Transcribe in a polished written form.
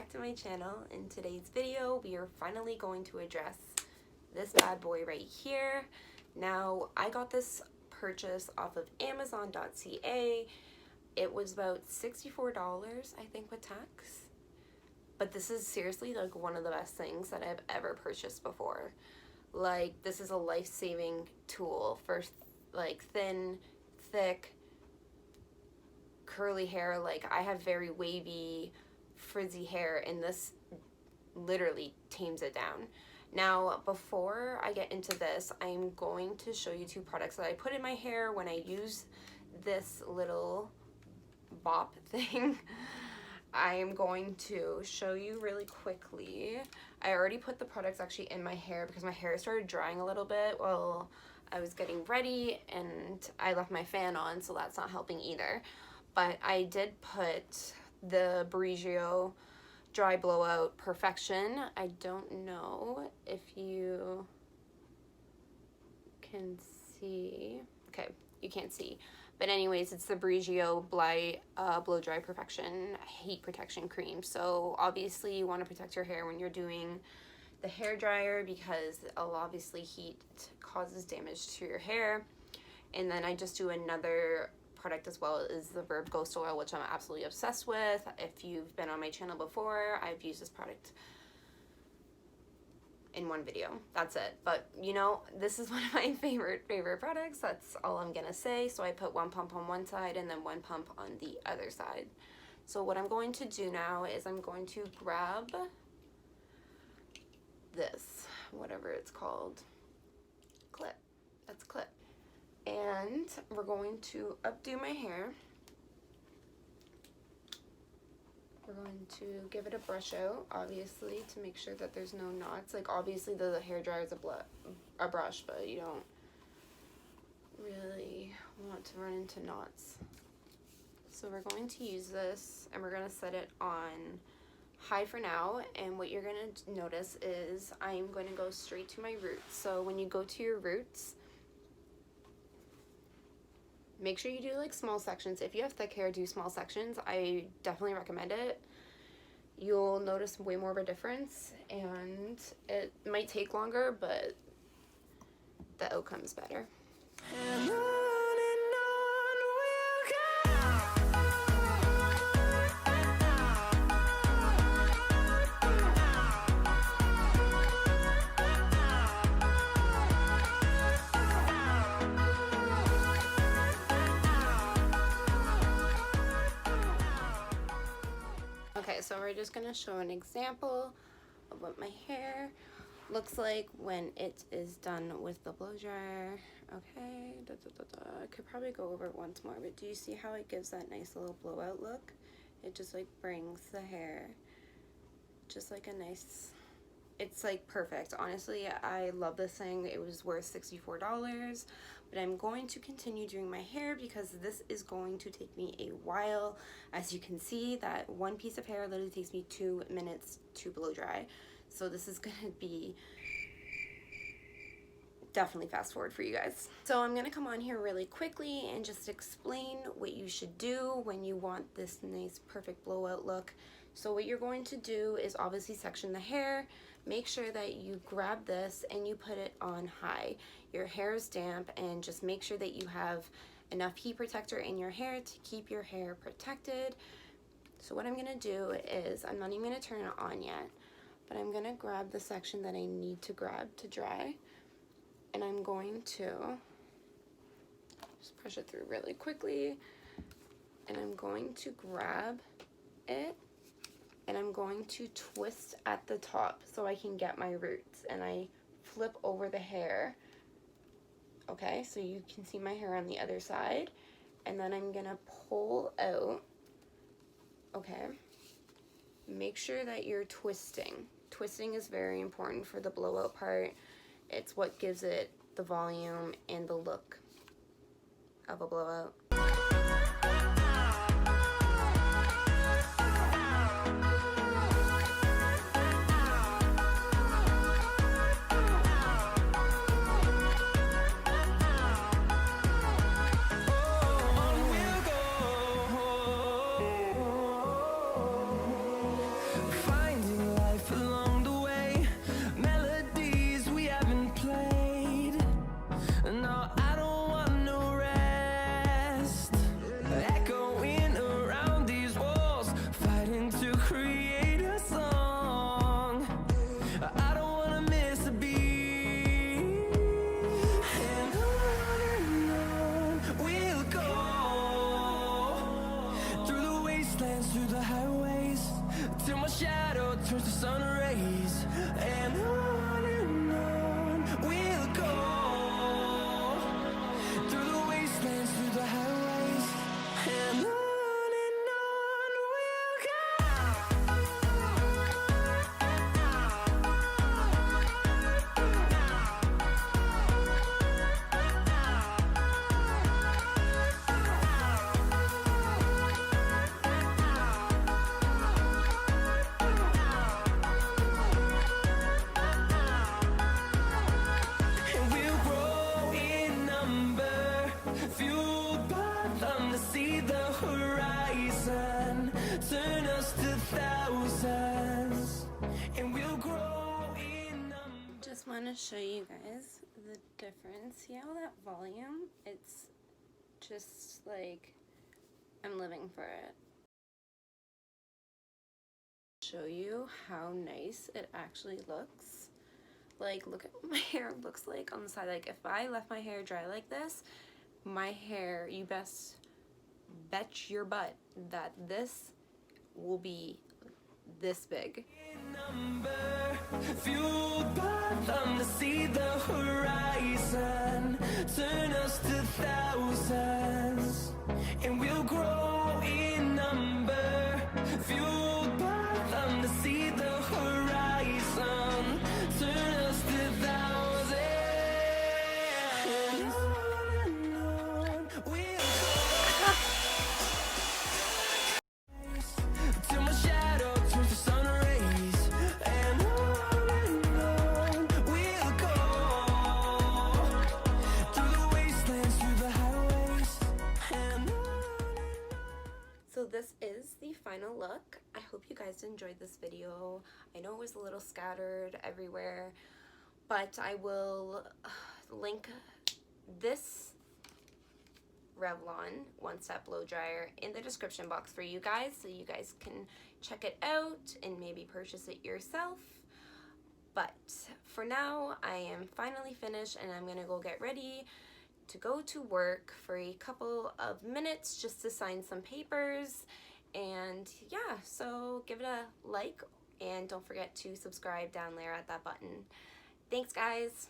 back to my channel. In today's video, we are finally going to address this bad boy right here. Now, I got this purchase off of Amazon.ca. It was about $64, I think, with tax. But this is seriously like one of the best things that I've ever purchased before. Like, this is a life-saving tool for like thin, thick, curly hair. Like, I have very wavy, frizzy hair, and this literally tames it down. Now, before I get into this, I'm going to show you two products that I put in my hair when I use this little bop thing. I am going to show you really quickly. I already put the products actually in my hair because my hair started drying a little bit while I was getting ready, and I left my fan on, so that's not helping either. But I did put the Briogeo Dry Blowout Perfection. I don't know if you can see. Okay, you can't see. But anyways, it's the Briogeo Blow Dry Perfection Heat Protection Cream. So obviously you want to protect your hair when you're doing the hair dryer because obviously heat causes damage to your hair. And then I just do another product as well, is the Verb Ghost Oil, which I'm absolutely obsessed with. If you've been on my channel before, I've used this product in one video. That's it. But you know, this is one of my favorite products. That's all I'm gonna say. So I put one pump on one side and then one pump on the other side. So what I'm going to do now is I'm going to grab this, whatever it's called, clip. That's clip. And we're going to updo my hair. We're going to give it a brush out, obviously, to make sure that there's no knots. Like, obviously the hair dryer is a brush, but you don't really want to run into knots. So we're going to use this and we're going to set it on high for now. And what you're going to notice is I'm going to go straight to my roots. So when you go to your roots, make sure you do like small sections. If you have thick hair, do small sections. I definitely recommend it. You'll notice way more of a difference, and it might take longer, but the outcome is better. Okay, so we're just gonna show an example of what my hair looks like when it is done with the blow dryer. Okay, I could probably go over it once more, but do you see how it gives that nice little blowout look? It just like brings the hair just like a nice, it's like perfect. Honestly, I love this thing. It was worth $64, but I'm going to continue doing my hair because this is going to take me a while. As you can see, that one piece of hair literally takes me 2 minutes to blow dry. So this is gonna be definitely fast forward for you guys. So I'm gonna come on here really quickly and just explain what you should do when you want this nice perfect blowout look. So what you're going to do is obviously section the hair. Make sure that you grab this and you put it on high. Your hair is damp, and just make sure that you have enough heat protector in your hair to keep your hair protected. So what I'm gonna do is, I'm not even gonna turn it on yet, but I'm gonna grab the section that I need to grab to dry, and I'm going to just push it through really quickly, and I'm going to grab it and I'm going to twist at the top so I can get my roots, and I flip over the hair. Okay, so you can see my hair on the other side, and then I'm gonna pull out. Okay, make sure that you're twisting. Twisting is very important for the blowout part. It's what gives it the volume and the look of a blowout. Finally want to show you guys the difference. See how that volume? It's just like I'm living for it. Show you how nice it actually looks. Like, look at what my hair looks like on the side. Like, if I left my hair dry like this, my hair, you best bet your butt that this will be this big. Fueled by them to see the horizon, turn us to thousands, and we'll grow in number. Fueled by them to see the horizon, turn us to thousands, and on we'll go. Till my shadow turns to sun rays, and on we'll go. Through the wastelands, through the highways, and on. So this is the final look. I hope you guys enjoyed this video. I know it was a little scattered everywhere, but I will link this Revlon One-Step Blow Dryer in the description box for you guys, so you guys can check it out and maybe purchase it yourself. But for now, I am finally finished and I'm gonna go get ready to go to work for a couple of minutes just to sign some papers. And yeah, so give it a like and don't forget to subscribe down there at that button. Thanks, guys.